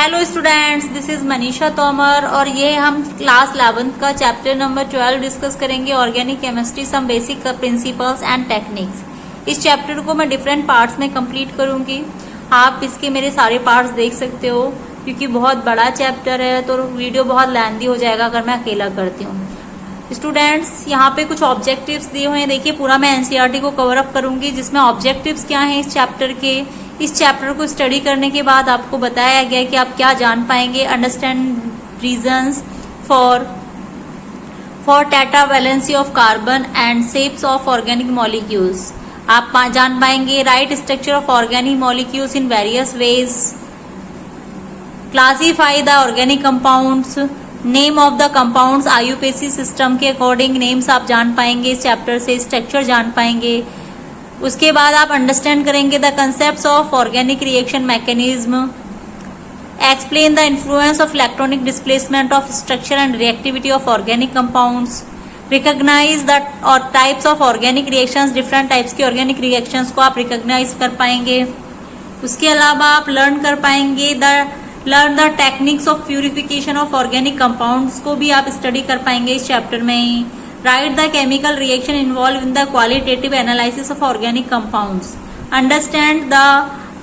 Hello students, this is Manisha Tomar और ये हम क्लास 11th का चैप्टर नंबर 12 डिस्कस करेंगे, organic chemistry, some basic principles and techniques. इस चैप्टर को मैं डिफरेंट पार्ट्स में कंप्लीट करूंगी। आप इसके मेरे सारे पार्ट्स देख सकते हो क्योंकि बहुत बड़ा चैप्टर है तो वीडियो बहुत लेंथी हो जाएगा अगर मैं अकेला करती हूँ। स्टूडेंट्स, यहाँ पे कुछ ऑब्जेक्टिव्स दिए हुए हैं। देखिए, पूरा मैं एनसीईआरटी को कवर अप करूंगी जिसमें ऑब्जेक्टिव्स क्या हैं इस चैप्टर के। इस चैप्टर को स्टडी करने के बाद आपको बताया गया कि आप क्या जान पाएंगे। Understand reasons for tetravalency of carbon and shapes of organic molecules. आप जान पाएंगे right structure of organic molecules in various ways, classify the organic compounds, name of the compounds IUPAC system के अकॉर्डिंग नेम्स आप जान पाएंगे इस chapter से, structure जान पाएंगे। उसके बाद आप अंडरस्टैंड करेंगे the concepts of organic reaction mechanism, explain the influence of electronic displacement of structure and reactivity of organic compounds, recognize the और types of organic reactions, different types की ऑर्गेनिक रिएक्शंस को आप रिकॉग्नाइज कर पाएंगे। उसके अलावा आप learn the techniques of purification of organic compounds को भी आप स्टडी कर पाएंगे इस चैप्टर में ही। Write the chemical reaction involve in the qualitative analysis of organic compounds, understand the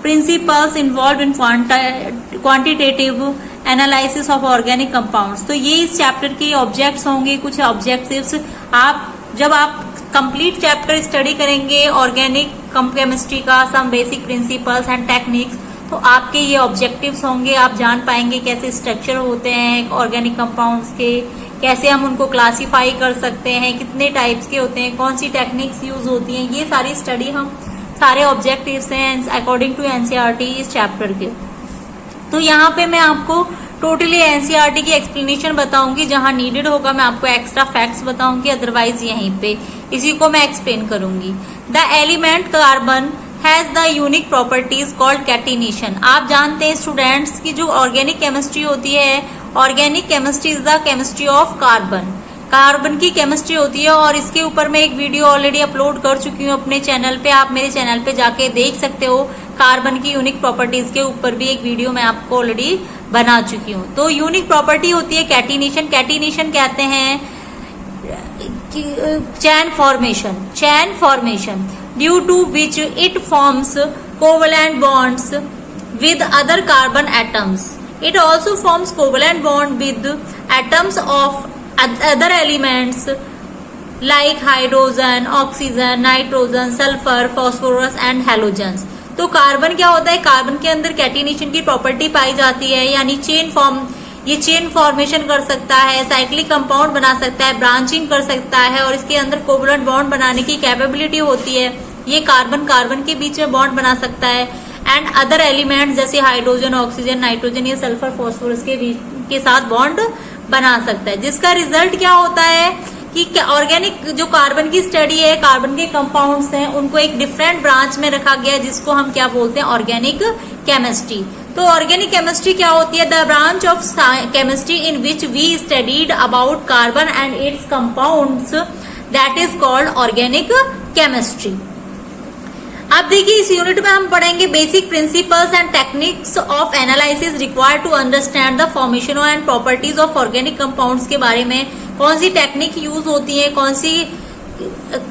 principles involve in quantitative analysis of organic compounds. तो ये इस चैप्टर के ऑब्जेक्ट्स होंगे, कुछ ऑब्जेक्टिव्स। जब आप कंप्लीट चैप्टर स्टडी करेंगे ऑर्गेनिक केमिस्ट्री का, some basic principles and techniques, तो आपके ये ऑब्जेक्टिव्स होंगे। आप जान पाएंगे कैसे स्ट्रक्चर होते हैं ऑर्गेनिक कंपाउंड्स के, कैसे हम उनको क्लासिफाई कर सकते हैं, कितने टाइप्स के होते हैं, कौन सी टेक्निक्स यूज होती हैं। ये सारी स्टडी हम सारे ऑब्जेक्टिव्स हैं अकॉर्डिंग टू एनसीईआरटी इस चैप्टर के। तो यहाँ पे मैं आपको टोटली एनसीईआरटी की एक्सप्लेनेशन बताऊंगी, जहां नीडेड होगा मैं आपको एक्स्ट्रा फैक्ट्स बताऊंगी, अदरवाइज यहीं पे इसी को मैं एक्सप्लेन करूंगी। The element carbon has the unique properties called catenation. आप जानते हैं स्टूडेंट्स की जो ऑर्गेनिक केमिस्ट्री होती है, organic chemistry is the chemistry of carbon. Carbon की केमिस्ट्री होती है और इसके ऊपर मैं एक वीडियो ऑलरेडी अपलोड कर चुकी हूँ अपने चैनल पे। आप मेरे चैनल पे जाके देख सकते हो। कार्बन की यूनिक प्रॉपर्टीज के ऊपर भी एक वीडियो मैं आपको ऑलरेडी बना चुकी हूँ। तो यूनिक प्रॉपर्टी होती है कैटिनेशन। कैटिनेशन कहते हैं chain formation due to which it forms covalent bonds with other carbon atoms. It also forms covalent bond with atoms of other elements like hydrogen, oxygen, nitrogen, sulfur, phosphorus and halogens। तो carbon क्या होता है? Carbon के अंदर catenation की property पाई जाती है, यानी चेन फॉर्मेशन कर सकता है, साइक्लिक कंपाउंड बना सकता है, ब्रांचिंग कर सकता है और इसके अंदर कोवलेंट बॉन्ड बनाने की कैपेबिलिटी होती है। ये कार्बन के बीच में बॉन्ड बना सकता है एंड अदर एलिमेंट्स जैसे हाइड्रोजन, ऑक्सीजन, नाइट्रोजन या सल्फर, फॉस्फोरस के साथ बॉन्ड बना सकता है। जिसका रिजल्ट क्या होता है कि ऑर्गेनिक जो कार्बन की स्टडी है, कार्बन के कंपाउंड्स हैं, उनको एक डिफरेंट ब्रांच में रखा गया है जिसको हम क्या बोलते हैं? Organic chemistry. तो ऑर्गेनिक केमिस्ट्री क्या होती है? The branch of chemistry in which we studied about carbon and its compounds, that is called organic chemistry. अब देखिए, इस यूनिट में हम पढ़ेंगे basic principles and techniques of analysis required to understand the formation and properties of organic compounds के बारे में। कौन सी टेक्निक यूज होती है, कौन सी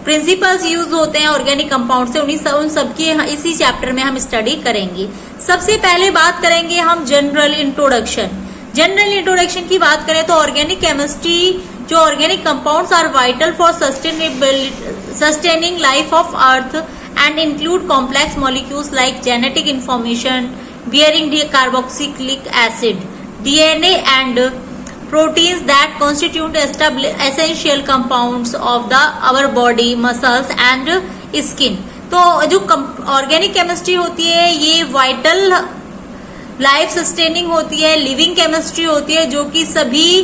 प्रिंसिपल्स यूज होते हैं ऑर्गेनिक कंपाउंड से, उन सबकी इसी चैप्टर में हम स्टडी करेंगे। सबसे पहले बात करेंगे हम जनरल इंट्रोडक्शन की बात करें तो ऑर्गेनिक केमिस्ट्री, जो organic compounds are vital for sustaining life of earth and include complex molecules like genetic information bearing carboxylic acid, DNA and proteins that constitute essential compounds of our body, muscles and skin। तो जो organic chemistry होती है ये vital life sustaining होती है, living chemistry होती है जो कि सभी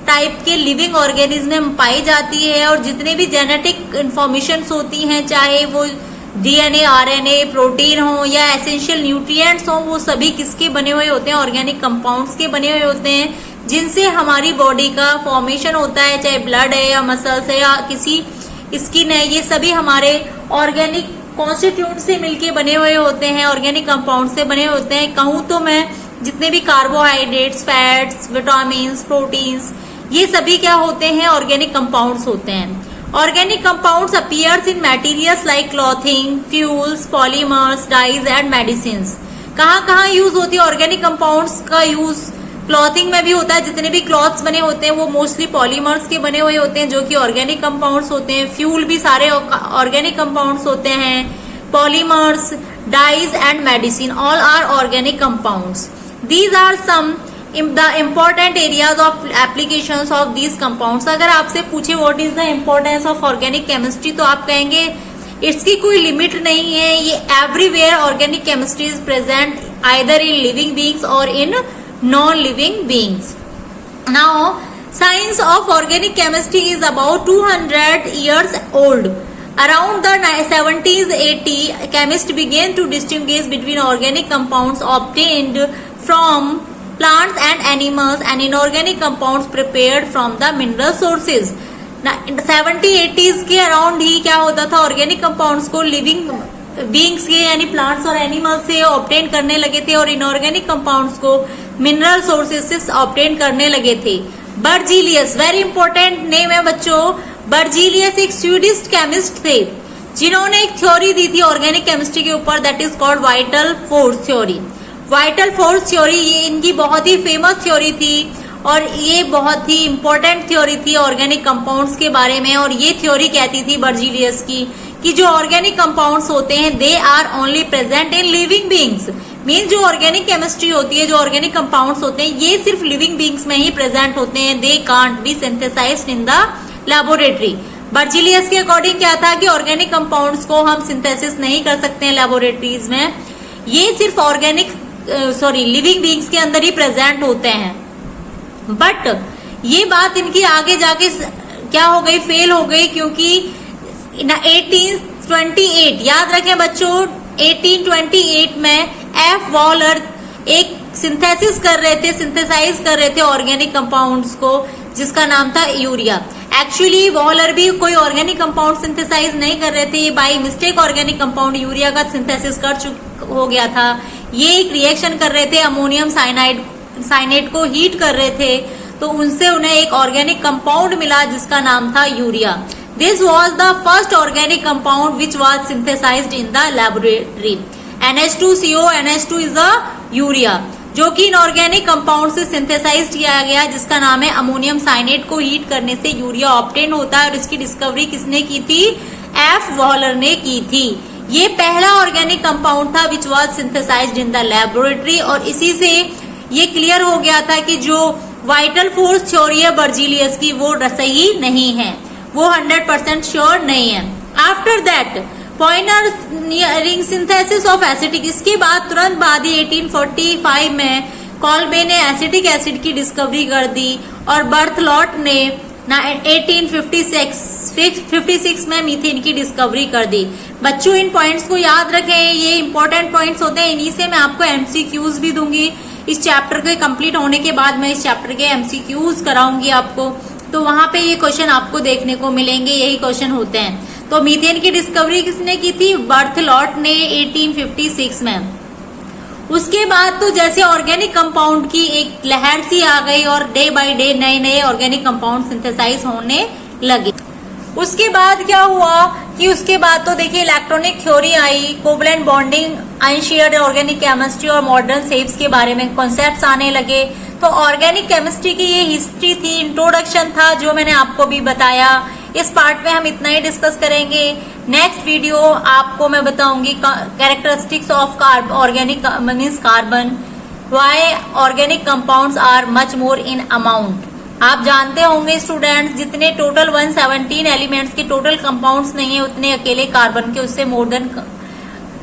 टाइप के लिविंग ऑर्गेनिज्म में पाई जाती है और जितने भी जेनेटिक इंफॉर्मेशन होती हैं, चाहे वो डीएनए, आरएनए, प्रोटीन हो या एसेंशियल न्यूट्रिएंट्स हो, वो सभी किसके बने हुए होते हैं? ऑर्गेनिक कंपाउंड्स के बने हुए होते हैं, जिनसे हमारी बॉडी का फॉर्मेशन होता है, चाहे ब्लड है या मसल्स है या किसी स्किन है। ये सभी हमारे ऑर्गेनिक कॉन्स्टिट्यूट से मिलके बने हुए होते हैं, ऑर्गेनिक कंपाउंड से बने होते हैं। कहूँ तो मैं जितने भी कार्बोहाइड्रेट्स, फैट्स, विटामिन्स, प्रोटीन्स, ये सभी क्या होते हैं, ऑर्गेनिक कंपाउंड्स होते हैं। Organic compounds appears in materials like clothing, fuels, polymers, dyes and medicines. कहाँ कहाँ यूज होती है ऑर्गेनिक कंपाउंड्स का यूज? क्लॉथिंग में भी होता है, जितने भी क्लॉथ्स बने होते हैं वो मोस्टली पॉलीमर्स के बने हुए होते हैं जो कि ऑर्गेनिक कंपाउंड्स होते हैं। फ्यूल भी सारे ऑर्गेनिक कंपाउंड्स होते हैं। Polymers, dyes and medicine all are organic compounds. These are some the important areas of applications of these compounds. अगर आपसे पूछे what is the importance of organic chemistry तो आप कहेंगे इसकी कोई लिमिट नहीं है, ये everywhere organic chemistry is present either in living beings और in non living beings. Now science of organic chemistry is about 200 years old. Around the 70s, 80s, chemists began to distinguish between organic compounds obtained from plants and animals and inorganic compounds prepared from the mineral sources. 70-80s के around ही क्या होता था, organic compounds को living beings के यानी plants और animals से obtain करने लगे थे और इनऑर्गेनिक कंपाउंड्स को मिनरल सोर्सेज से ऑब्टेन करने लगे थे। बर्जीलियस, वेरी इंपॉर्टेंट नेम है बच्चों। बर्जीलियस एक स्वीडिश केमिस्ट थे जिन्होंने एक थ्योरी दी थी ऑर्गेनिक केमिस्ट्री के ऊपर, that is called vital force theory. Vital force theory ये इनकी बहुत ही फेमस थ्योरी थी और ये बहुत ही इंपॉर्टेंट थ्योरी थी ऑर्गेनिक कंपाउंड्स के बारे में। और ये थ्योरी कहती थी बर्जीलियस की कि जो ऑर्गेनिक कंपाउंड्स होते हैं they are only present in living beings. Mean जो ऑर्गेनिक केमिस्ट्री होती है, जो ऑर्गेनिक कंपाउंड्स होते हैं ये सिर्फ लिविंग बीइंग्स में ही प्रेजेंट होते हैं, they can't be synthesized in the laboratory. Berzelius के अकॉर्डिंग क्या था कि ऑर्गेनिक कंपाउंड्स को हम सिंथेसिस नहीं कर सकते हैं लैबोरेटरीज में, ये सिर्फ ऑर्गेनिक लिविंग बीइंग्स के अंदर ही प्रेजेंट होते हैं। बट ये बात इनकी आगे जाके क्या हो गई, फेल हो गई, क्योंकि 1828 याद रखें बच्चों, 1828 में एफ वॉलर एक सिंथेसिस कर रहे थे, सिंथेसाइज कर रहे थे ऑर्गेनिक कंपाउंड्स को, जिसका नाम था यूरिया। एक्चुअली वॉलर भी कोई ऑर्गेनिक कंपाउंड सिंथेसाइज नहीं कर रहे थे, ये by mistake organic compound urea का सिंथेसिस हो गया था। ये एक रिएक्शन कर रहे थे, अमोनियम साइनाइड को हीट कर रहे थे, तो उनसे उन्हें एक ऑर्गेनिक कंपाउंड मिला जिसका नाम था urea. This was the first organic compound which was synthesized in the laboratory. NH2CO, NH2 is the urea, जो कि इनऑर्गेनिक कंपाउंड से सिंथेसाइज किया गया, जिसका नाम है अमोनियम साइनेट को हीट करने से यूरिया ऑब्टेन होता है। और इसकी डिस्कवरी किसने की थी? एफ वॉलर ने की थी। ये पहला ऑर्गेनिक कंपाउंड था which was synthesized in the laboratory. और इसी से ये क्लियर हो गया था कि जो वाइटल फोर्स थ्योरी है बर्जीलियस की वो सही नहीं है, वो 100% श्योर नहीं है। After that pioneering synthesis of acetic, इसके बाद तुरंत बाद ही 1845 में कॉल्बे ने एसिटिक एसिड की डिस्कवरी कर दी और बर्थलॉट ने 1856 में मीथेन की डिस्कवरी कर दी। बच्चों इन पॉइंट्स को याद रखें, ये इंपॉर्टेंट पॉइंट्स होते हैं, इन्हीं से मैं आपको एमसीक्यूज भी दूंगी। इस चैप्टर के कंप्लीट होने के बाद मैं इस चैप्टर के एमसीक्यूज कराऊंगी आपको, तो वहां पे ये क्वेश्चन आपको देखने को मिलेंगे, यही क्वेश्चन होते हैं। तो मीथेन की डिस्कवरी किसने की थी? बर्थलॉट ने 1856 में। उसके बाद तो जैसे ऑर्गेनिक कंपाउंड की एक लहर सी आ गई और डे बाय डे नए नए ऑर्गेनिक कंपाउंड सिंथेसाइज होने लगे। उसके बाद क्या हुआ कि उसके बाद तो देखिए इलेक्ट्रॉनिक थ्योरी आई, covalent bonding, Einstein organic chemistry और मॉडर्न शेप्स के बारे में कॉन्सेप्ट्स आने लगे। तो ऑर्गेनिक केमिस्ट्री की ये हिस्ट्री थी, इंट्रोडक्शन था जो मैंने आपको भी बताया। इस पार्ट में हम इतना ही डिस्कस करेंगे। नेक्स्ट वीडियो आपको मैं बताऊंगी characteristics of organic means carbon, why organic compounds are much more in amount. आप जानते होंगे स्टूडेंट्स, जितने टोटल 117 एलिमेंट्स के टोटल कंपाउंड्स नहीं है उतने अकेले कार्बन के, उससे मोर देन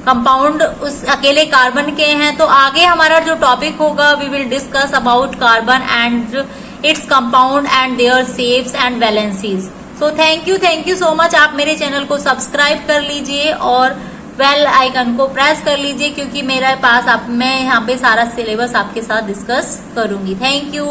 कंपाउंड उस अकेले कार्बन के हैं। तो आगे हमारा जो टॉपिक होगा we will discuss about carbon and its compound and their shapes and valencies. So thank you so much. आप मेरे चैनल को सब्सक्राइब कर लीजिए और बेल आइकन को प्रेस कर लीजिए, क्योंकि मेरे पास मैं यहाँ पे सारा सिलेबस आपके साथ डिस्कस करूंगी। Thank you.